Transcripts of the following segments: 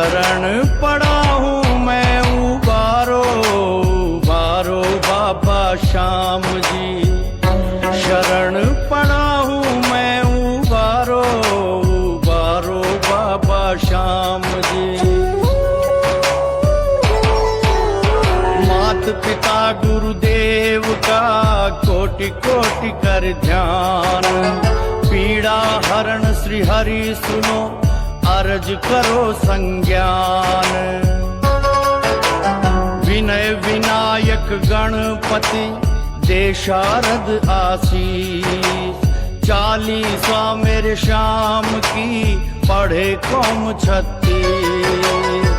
शरण पड़ा हूँ मैं, उबारो उबारो बाबा श्याम जी। शरण पड़ा हूँ मैं, उबारो उबारो बाबा श्याम जी। मात पिता गुरुदेव का कोटि कोटि कर ध्यान, पीड़ा हरण श्री हरि सुनो, अर्ज करो संज्ञान। विनय विनायक गणपति दे शारद आशीष, चालीसा मेरे श्याम की पढ़े कौम 36।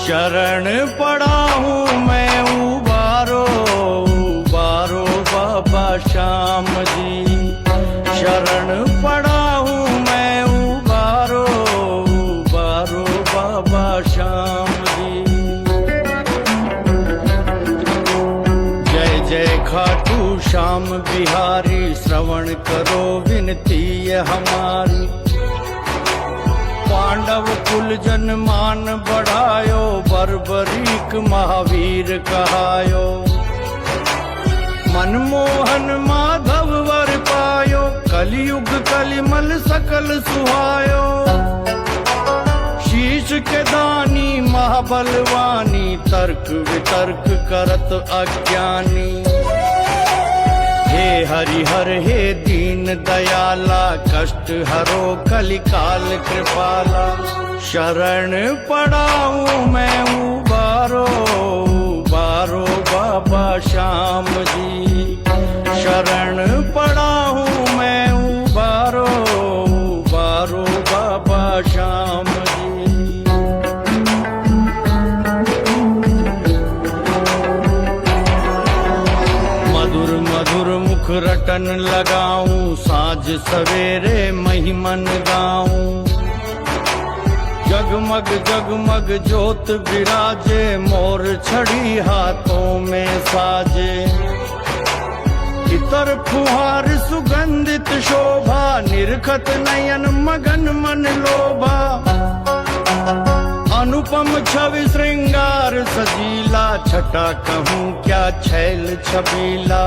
शरण पड़ा हूँ मैं, उबारो उबारो बाबा श्याम जी। शरण पड़ा हूँ मैं, उबारो उबारो बाबा श्याम जी। जय जय खाटू श्याम बिहारी, श्रवण करो विनती है हमारी। पांडव कुल जन मान बढ़ायो, बर्बरीक महावीर कहायो। मनमोहन माधव वर पायो, कलयुग कलिमल सकल सुहायो। शीश के दानी महाबलवानी, तर्क वितर्क करत अज्ञानी। हे हरिहर हे दीन दयाला, कष्ट हरो कलिकाल कृपाला। शरण पड़ा हूँ मैं, उबारो उबारो बाबा श्याम जी। शरण पड़ा हूँ मैं, उबारो उबारो बाबा श्याम जी। मधुर मधुर मुख रटन लगाऊं, साँझ सवेरे महिमन गाऊं। जगमग जगमग ज्योत विराजे, मोर छड़ी हाथों में साजे। इतर फुहार सुगंधित शोभा, निरखत नयन मगन मन लोभा। अनुपम छवि श्रृंगार सजीला, छटा कहूँ क्या छैल छबीला।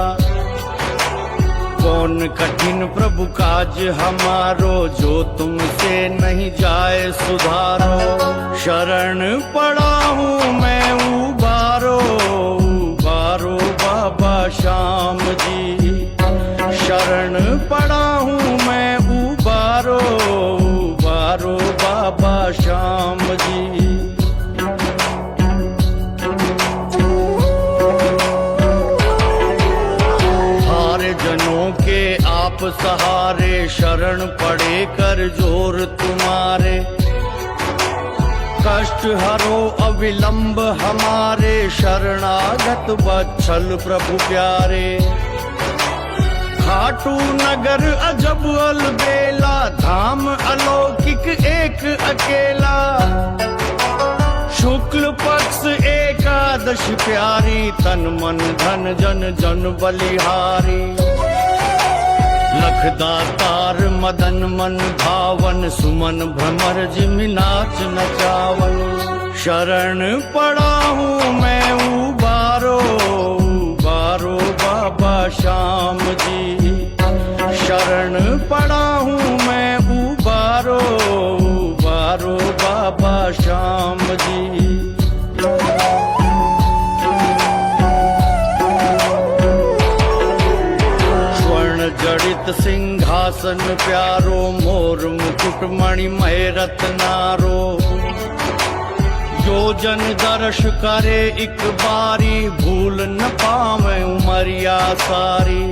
कौन कठिन प्रभु काज हमारो, जो तुमसे नहीं जाए सुधारो। शरण पड़ा हूँ मैं, उबारो उबारो बाबा श्याम जी। शरण पड़ा हूँ मैं, उबारो उबारो बाबा श्याम जी। जनों के आप सहारे, शरण पड़े कर जोर तुम्हारे। कष्ट हरो अविलंब हमारे, शरणागत वत्सल प्रभु प्यारे। खाटू नगर अजब अलबेला, धाम अलौकिक एक अकेला। शुक्ल पक्ष एकादश प्यारी, तन मन धन जन जन बलिहारी। लखदातार मदन मन भावन, सुमन भ्रमर जिमि नाच नचावन। शरण पड़ा हूँ मैं, उबारो उबारो बाबा श्याम जी। शरण पड़ा हूँ मैं, उबारो उबारो बाबा श्याम जी। स्वर्ण जड़ित सिंहासन प्यारो, मोर मुकुट मणिमय रत्नारो। जो जन दर्श करे एक बारी, भूल न पावे उमरिया सारी।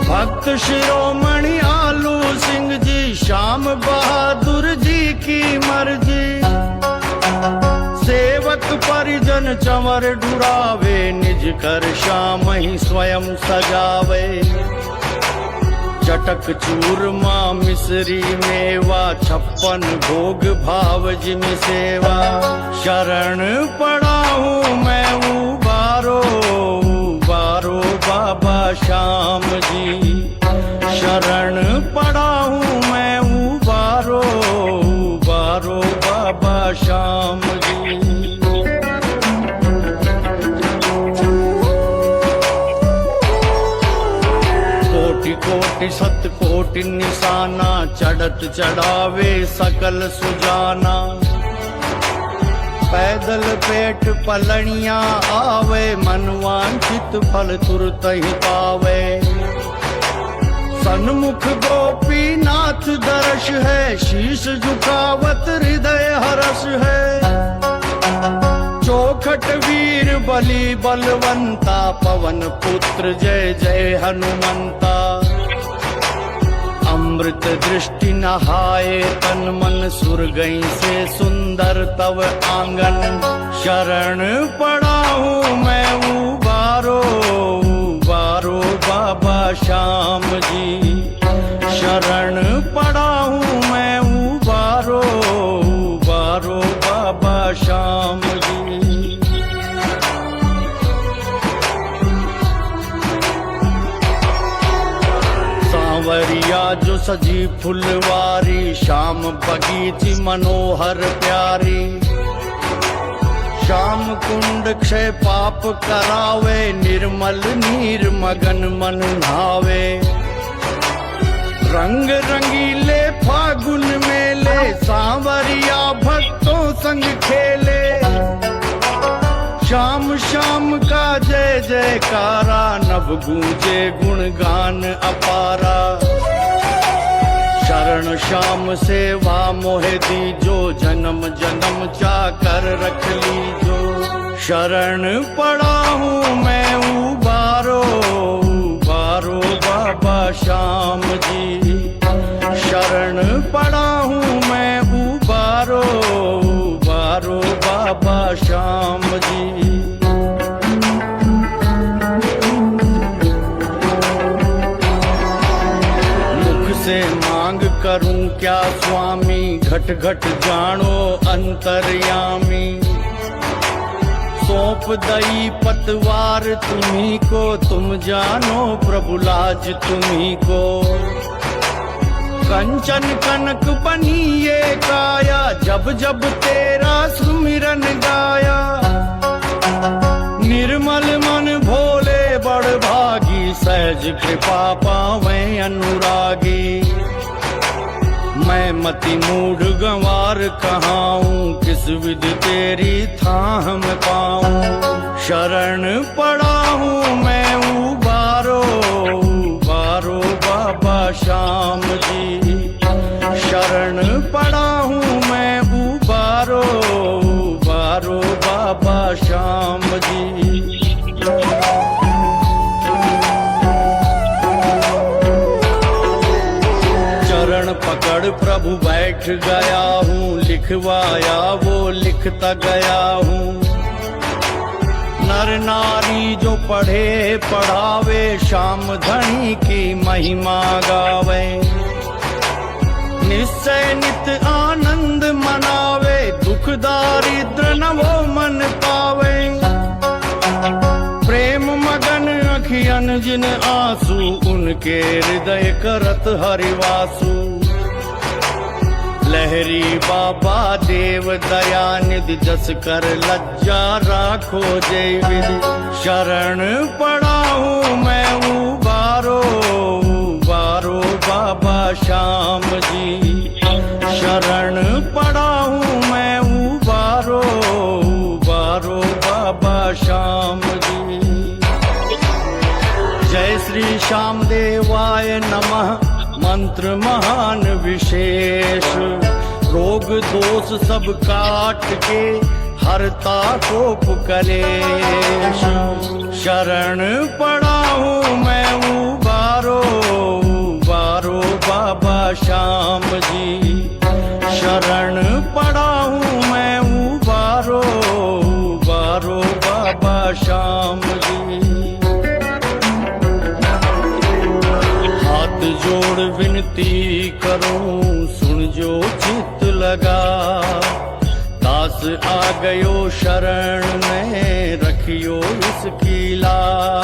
भक्त शिरोमणि आलू सिंह जी, श्याम बहादुर जी की मर्जी। सेवक परिजन चंवर डुरावे, निज कर श्याम ही स्वयं सजावे। चटक चूरमा मिश्री मेवा, 56 भोग भाव जिमि सेवा। शरण पड़ा हूँ मैं, उबारो उबारो बाबा श्याम जी। शरण पड़ा हूँ मैं, उबारो उबारो बाबा कोटि निशाना, चढ़त चढ़ावे सकल सुजाना। पैदल पेट पलनिया आवे, मन वांछित फल तुरत ही पावे। सन्मुख गोपीनाथ दर्श है, शीश झुकावत हृदय हर्ष है। चौखट वीर बलि बलवंता, पवन पुत्र जय जय हनुमंता। अमृत दृष्टि नहाए तन मन, सुरगई से सुंदर तव आंगन। शरण पड़ा हूँ मैं उबारो, उबारो बाबा श्याम जी। शरण पड़ा हूँ मैं उबारो, उबारो बाबा श्याम जी। सांवरिया जो सजी फुलवारी, श्याम बगीची मनोहर प्यारी। श्याम कुंड क्षय पाप करावे, निर्मल नीर मगन मन नहावे। रंग रंगीले फागुन मेले, सांवरिया भक्तों संग खेले। श्याम श्याम का जय जयकारा, नभ गूंजे गुणगान अपारा। शरण श्याम सेवा मोहे दीजो, जन्म जन्म चाकर रख लीजो। शरण पड़ा हूँ मैं उबारो, उबारो बाबा श्याम जी। शरण पड़ा हूँ मैं उबारो, उबारो बाबा श्याम जी। से मांग करूं क्या स्वामी, घट घट जानो अंतर्यामी। सौंप दई पतवार तुम्ही को, तुम जानो प्रभु लाज तुम्ही को। कंचन कनक बनी ये काया, जब जब तेरा सुमिरन गाया। निर्मल मन भोले बड़ भागी, सहज कृपा पावे अनुरागी। मैं मति मूढ़ गंवार कहाऊं, किस विध तेरी थाह में पाऊं। शरण पड़ा हूँ मैं उबारो, उबारो बाबा श्याम जी। शरण पड़ा हूँ मैं उबारो, उबारो बाबा श्याम जी। चरण पकड़ प्रभु बैठ गया हूँ, लिखवाया वो लिखता गया हूँ। नर नारी जो पढ़े पढ़ावे, श्याम धनी की महिमा गावे। निश्चय नित आनंद मनावे, दुख दारिद्र न वो मन पावे। प्रेम मगन अखियन जिन आंसू, उनके हृदय करत हरिवासु। लहरी बाबा देव दयानिधि, जस कर लज्जा राखो जय विधि। शरण पड़ा हूँ मैं उबारो, उबारो बाबा श्याम जी। शरण पड़ा हूँ मैं उबारो, उबारो बाबा श्याम जी। जय श्री श्याम देवाय नमः, मंत्र महान विशेष। रोग दोष सब काट के, हरता कोप कलेश। शरण पड़ा हूँ मैं उबारो, उबारो बाबा श्याम जी। शरण पड़ा हूँ मैं उबारो, उबारो बाबा श्याम जी। हाथ जोड़ विनती करूं, सुन जो चित लगा। दास आ गयो शरण में, रखियो इसकी लाज।